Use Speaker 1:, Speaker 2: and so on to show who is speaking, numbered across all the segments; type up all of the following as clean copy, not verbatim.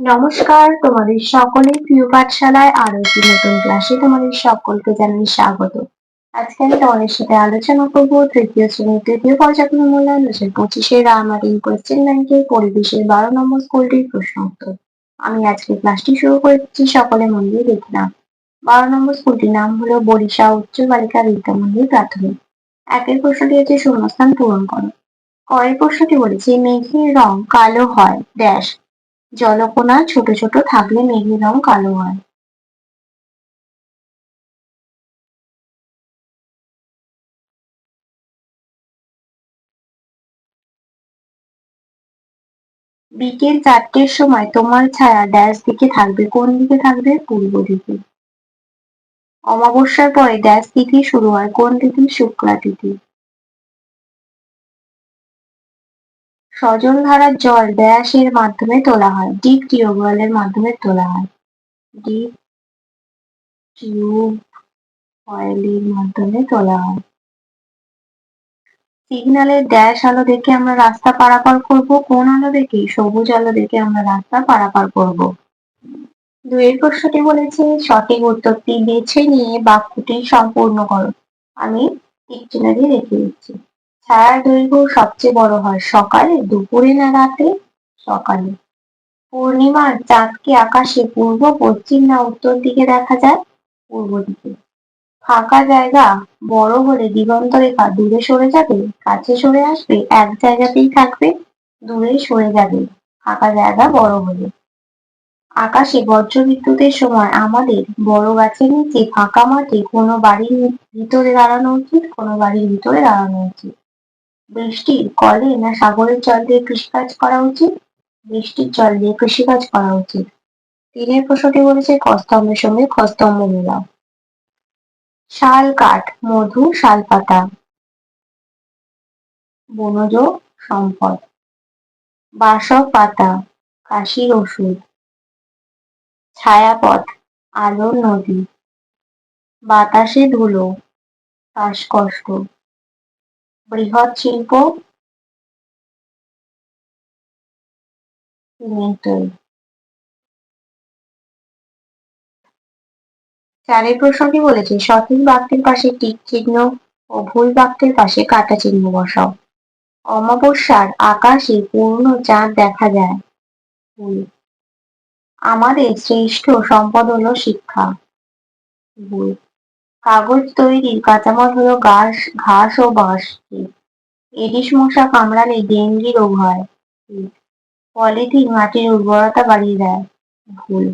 Speaker 1: নমস্কার, তোমাদের সকলের প্রিয় পাঠশালায় আরো একটি নতুন ক্লাসে তোমাদের সকলকে জানাই স্বাগত। আজকে আমি তোমাদের সাথে আলোচনা করব তৃতীয় শ্রেণীর তৃতীয় পর্যায়ক্রম মূল্যায়ন 2025-এর রামারিন কোয়েশ্চেন ব্যাংকের পরিবেশের 12 নম্বর স্কুলটির প্রশ্ন উত্তর। আমি আজকে ক্লাসটি শুরু করছি, সকলে মন দিয়ে দেখে নাও। 12 নম্বর স্কুলটির নাম হলো বরিশা উচ্চ বালিকা বিদ্যা মন্দির প্রাথমিক। একের প্রশ্নটি হচ্ছে শূন্যস্থান পূরণ করো। কয়ের প্রশ্নটি বলেছে মেঘের রং কালো হয় ড্যাশ। জলকণা ছোট ছোট থাকলে মেঘের রং কালো হয়। বিকেল 4টের সময় তোমার ছায়া ড্যাশ দিকে থাকবে, কোন দিকে থাকবে? পূর্ব দিকে। অমাবস্যার পরে ড্যাশ তিথি শুরু হয়, কোন তিথি? শুক্লা তিথি। সজলধারার জল ড্যাশ এর মাধ্যমে তোলা হয়, ডিপ টিউবওয়েলের মাধ্যমে তোলা হয়। ডিপ টিউবওয়েলের মাধ্যমে তোলা হয়। সিগন্যালের ড্যাশ আলো দেখে আমরা রাস্তা পারাপার করব, কোন আলো দেখে? সবুজ আলো দেখে আমরা রাস্তা পারাপার করব। দুইয়ের প্রশ্নটি বলেছে সঠিক উত্তরটি বেছে নিয়ে বাক্যটি সম্পূর্ণ করো। আমি ডিকশনারি রেখে দিচ্ছি। ছায়ার দৈর্ঘ্য সবচেয়ে বড় হয় সকালে, দুপুরে না রাতে? সকালে। পূর্ণিমার চাঁদকে আকাশে পূর্ব, পশ্চিম না উত্তর দিকে দেখা যায়? পূর্ব দিকে। ফাঁকা জায়গা বড় হলে দিগন্ত রেখা দূরে সরে যাবে, কাছে সরে আসবে, এক জায়গাতেই থাকবে? দূরে সরে যাবে ফাঁকা জায়গা বড় হলে। আকাশে বজ্রবিদ্যুতের সময় আমাদের বড় গাছের নিচে ফাঁকা মাঠে কোনো বাড়ির ভিতরে দাঁড়ানো উচিত, কোনো বাড়ির ভিতরে দাঁড়ানো উচিত? বৃষ্টির কলে না সাগরের জল দিয়ে কৃষিকাজ করা উচিত? বৃষ্টির জল দিয়ে কৃষিকাজ করা উচিত। তিনের প্রশ্নটি বলেছে কস্তম্ভের সঙ্গে খস্তম্ভ মেলাও। শাল কাঠ, মধু, শালপাতা। বনজ সম্পদ। বাসক পাতা, কাশির ওষুধ। ছায়াপথ, আলোর নদী। বাতাসে ধুলো, শ্বাসকষ্ট। বৃহৎ শিল্প, সিমেন্ট তৈরি। চারের প্রশ্নটি বলেছে সঠিক বাক্যের পাশে টিক চিহ্ন ও ভুল বাক্যের পাশে কাটা চিহ্ন বসাও। অমাবস্যার আকাশে পূর্ণ চাঁদ দেখা যায়। ভুল। আমাদের শ্রেষ্ঠ সম্পদ হলো শিক্ষা। ভুল। কাগজ তৈরির কাঁচামাল হলো ঘাস ও বাঁশ। এডিস মশা কামড়ালে ডেঙ্গি রোগ হয়। পলিথিন মাটির উর্বরতা বাড়িয়ে দেয়। ভুল।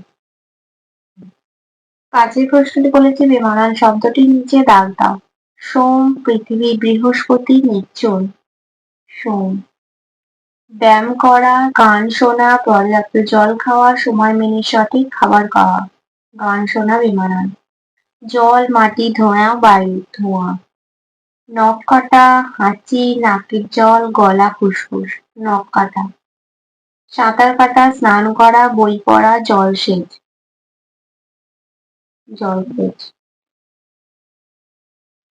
Speaker 1: পাঁচের প্রশ্নটি বলেছে বেমানান শব্দটির নিচে দাগ দাও। সোম, পৃথিবী, বৃহস্পতি, নিশ্চল। সোম। ব্যায়াম করা, গান শোনা, পর্যাপ্ত জল খাওয়া, সময় মেনে সঠিক খাবার খাওয়া। গান শোনা বেমানান। জল, মাটি, ধোঁয়া, বায়ু। ধোঁয়া। নখ কাটা, হাঁচি, নাকের জল, গলা, ফুসফুস। নখ কাটা। সাঁতার কাটা, স্নান করা, বই পড়া, জলসেচ। জলসেচ।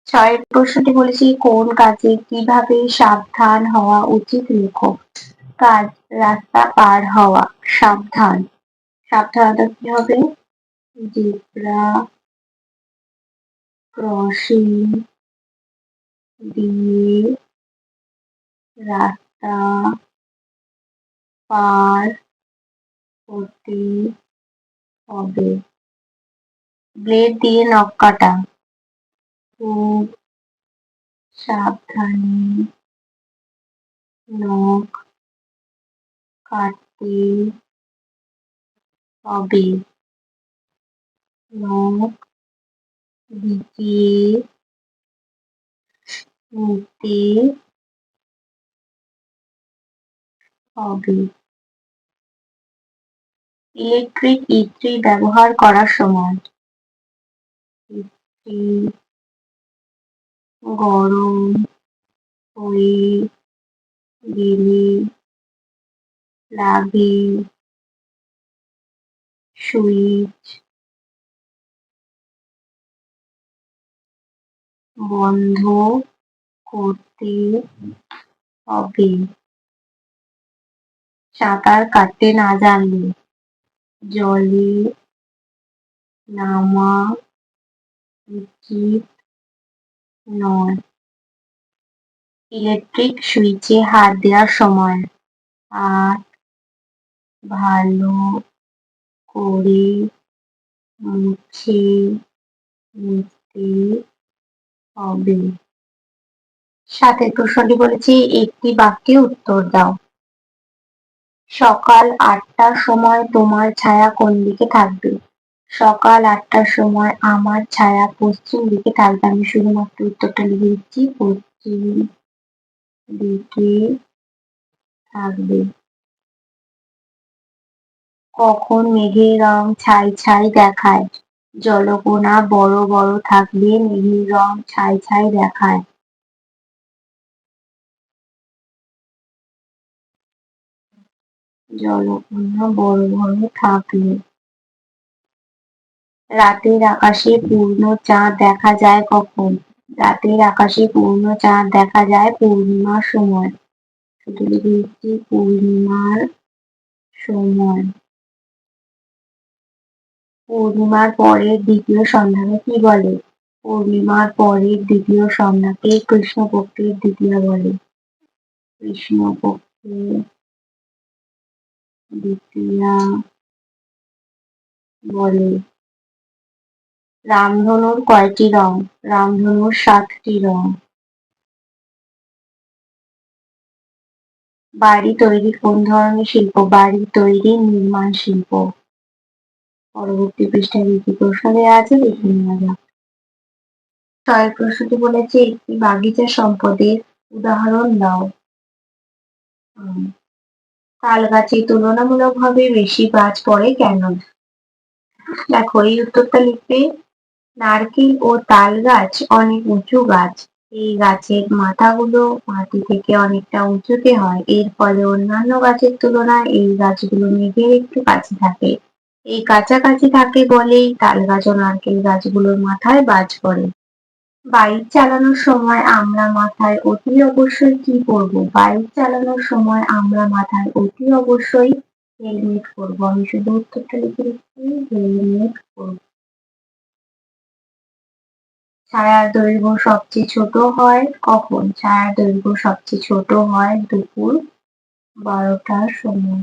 Speaker 1: ছয়ের প্রশ্নটি বলেছি কোন কাজে কিভাবে সাবধান হওয়া উচিত লেখো। কাজ, রাস্তা পার হওয়া। সাবধান, সাবধানতা কি হবে? জেব্রা ক্রসিং দিয়ে রাস্তা পার হতে হবে। ব্লেড দিয়ে নখ কাটা, খুব সাবধানে নখ কাটতে হবে। নখ দিকে নিতে হবে। ইলেকট্রিক ইস্ত্রি ব্যবহার করার সময় ইস্ত্রি গরম হয়ে গেলে লাগে সুইচ বন্ধ করতে হবে। সাঁতার কাটতে না জানলে জলে নামা উচিত নয়। ইলেকট্রিক সুইচে হাত দেওয়ার সময় হাত ভালো করে মুছে নিতে হবে। সাথের প্রশ্নটি বলেছে একটি বাক্যে উত্তর দাও। সকাল ৮টার সময় তোমার ছায়া কোন দিকে থাকবে? সকাল ৮টার সময় আমার ছায়া পশ্চিম দিকে থাকবে। আমি শুধুমাত্র উত্তরটা লিখে দিচ্ছি, পশ্চিম দিকে থাকবে। কখন মেঘের রং ছাই ছাই দেখায়? জলকণা বড় বড় থাকলে মেঘের রং ছাই ছাই দেখায়। জলকণা বড় বড় থাকলে। রাতের আকাশে পূর্ণ চাঁদ দেখা যায় কখন? রাতের আকাশে পূর্ণ চাঁদ দেখা যায় পূর্ণিমার সময়। শুধু লিখে দিচ্ছি পূর্ণিমার সময়। পূর্ণিমার পরের দ্বিতীয় সন্ধ্যাকে কি বলে? পূর্ণিমার পরের দ্বিতীয় সন্ধ্যাকে কৃষ্ণপক্ষের দ্বিতীয়া বলে। কৃষ্ণপক্ষের দ্বিতীয়া বলে। রামধনুর কয়টি রং? রামধনুর ৭টি রং। বাড়ি তৈরি কোন ধরনের শিল্প? বাড়ি তৈরি নির্মাণ শিল্প। পরবর্তী পৃষ্ঠায় কি প্রশ্ন দেওয়া আছে দেখে নেওয়া যাক। ছয়ের প্রশ্নটি বলেছে একটি বাগিচা সম্পদের উদাহরণ দাও। তাল গাছে তুলনামূলকভাবে বেশি গাছ পড়ে কেন? দেখো এই উত্তরটা লিখবে, নারকেল ও তাল গাছ অনেক উঁচু গাছ। এই গাছের মাথাগুলো মাটি থেকে অনেকটা উঁচুতে হয়। এর ফলে অন্যান্য গাছের তুলনায় এই গাছগুলো মেঘের একটু কাছে থাকে। এই কাছাকাছি থাকে বলেই তাল গাছ ও নারকেল গাছগুলোর মাথায় বাজ পড়ে। বাইক চালানোর সময় আমরা মাথায় অতি অবশ্যই কি পরবো? বাইক চালানোর সময় আমরা মাথায় অতি অবশ্যই হেলমেট পরবো। আমি শুধু উত্তরটা লিখে দিচ্ছি, হেলমেট পরবো। ছায়ার দৈর্ঘ্য সবচেয়ে ছোট হয় কখন? ছায়ার দৈর্ঘ্য সবচেয়ে ছোট হয় দুপুর ১২টার সময়।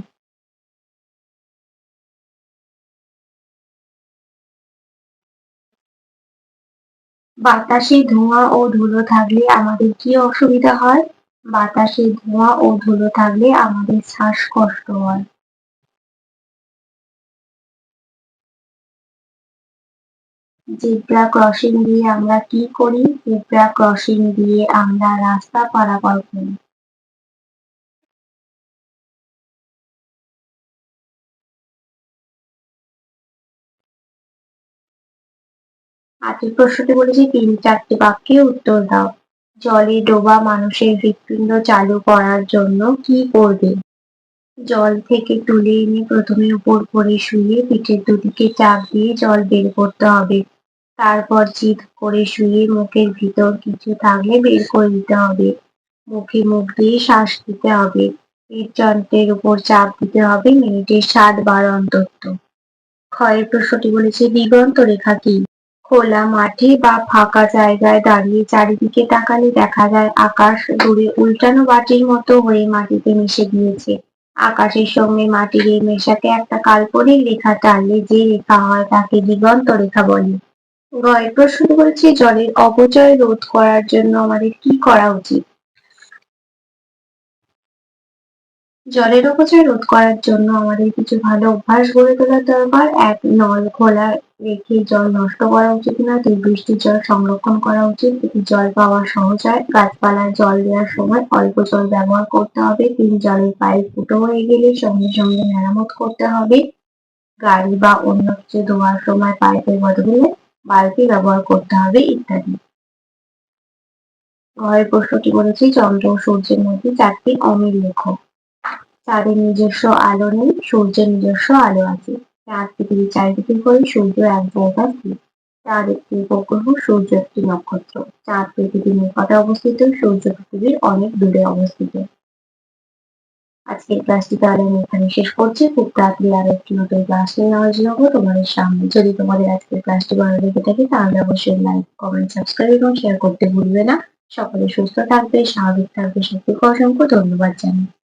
Speaker 1: বাতাসে ধোঁয়া ও ধুলো থাকলে আমাদের কি অসুবিধা হয়? বাতাসে ধোঁয়া ও ধুলো থাকলে আমাদের শ্বাসকষ্ট হয়। জেব্রা ক্রসিং দিয়ে আমরা কি করি? জেব্রা ক্রসিং দিয়ে আমরা রাস্তা পারাপার করি। আজকের প্রশ্নটি বলেছে ৩-৪টি বাক্যে উত্তর দাও। জলে ডোবা মানুষের হৃৎপিণ্ড চালু করার জন্য কি করবে? জল থেকে তুলে এনে প্রথমে উপর করে শুয়ে পিঠের দুদিকে চাপ দিয়ে জল বের করতে হবে। তারপর চিৎ করে শুয়ে মুখের ভিতর কিছু থাকলে বের করে দিতে হবে। মুখে মুখ দিয়ে শ্বাস দিতে হবে। হৃদযন্ত্রের উপর চাপ দিতে হবে মিনিটে 7 বার অন্তত। ক্ষয়ের প্রশ্নটি বলেছে দিগন্ত রেখা কি? খোলা মাঠে বা ফাঁকা জায়গায় দাঁড়িয়ে চারিদিকে তাকালে দেখা যায় আকাশ দূরে উল্টানো বাটির মতো হয়ে মাটিতে মিশে গিয়েছে। আকাশের সঙ্গে মাটির এই মেশাকে একটা কাল্পনিক রেখা টানলে যে রেখা হয় তাকে দিগন্ত রেখা বলে। গয়ের প্রশ্নটি বলেছে জলের অপচয় রোধ করার জন্য আমাদের কি করা উচিত? জলের অপচয় রোধ করার জন্য আমাদের কিছু ভালো অভ্যাস গড়ে তোলার দরকার। ১. নল খোলা রেখে জল নষ্ট করা উচিত না। ২. বৃষ্টির জল সংরক্ষণ করা উচিত, এতে জল পাওয়া সহজ হয়। গাছপালায় জল দেওয়ার সময় অল্প জল ব্যবহার করতে হবে। ৩. জলের পাইপ ফুটো হয়ে গেলে সঙ্গে সঙ্গে মেরামত করতে হবে। গাড়ি বা অন্য কিছু ধোয়ার সময় পাইপের বদলে বালতি ব্যবহার করতে হবে ইত্যাদি। ঘয়ের প্রশ্নটি বলেছে চন্দ্র ও সূর্যের মধ্যে ৪টি অমিল লেখো। চাঁদের নিজস্ব আলো নেই, সূর্যের নিজস্ব আলো আছে। চাঁদ পৃথিবীর চারিদিকে ঘোরে, সূর্য এক জায়গায় স্থির। চাঁদ একটি উপগ্রহ, সূর্য একটি নক্ষত্র। চাঁদ পৃথিবীর নিকটে অবস্থিত, সূর্য পৃথিবীর অনেক দূরে অবস্থিত। আজকের ক্লাসটি তাহলে আমি এখানে শেষ করছি। খুব তাড়াতাড়ি আরো একটি নতুন ক্লাস নিয়ে হাজির হবো তোমাদের সামনে। যদি তোমাদের আজকের ক্লাসটি ভালো লেগে থাকে তাহলে অবশ্যই লাইক, কমেন্ট, সাবস্ক্রাইব এবং শেয়ার করতে ভুলবে না। সকলে সুস্থ থাকবে, স্বাভাবিক থাকবে। সত্যিকে অসংখ্য ধন্যবাদ জানাই।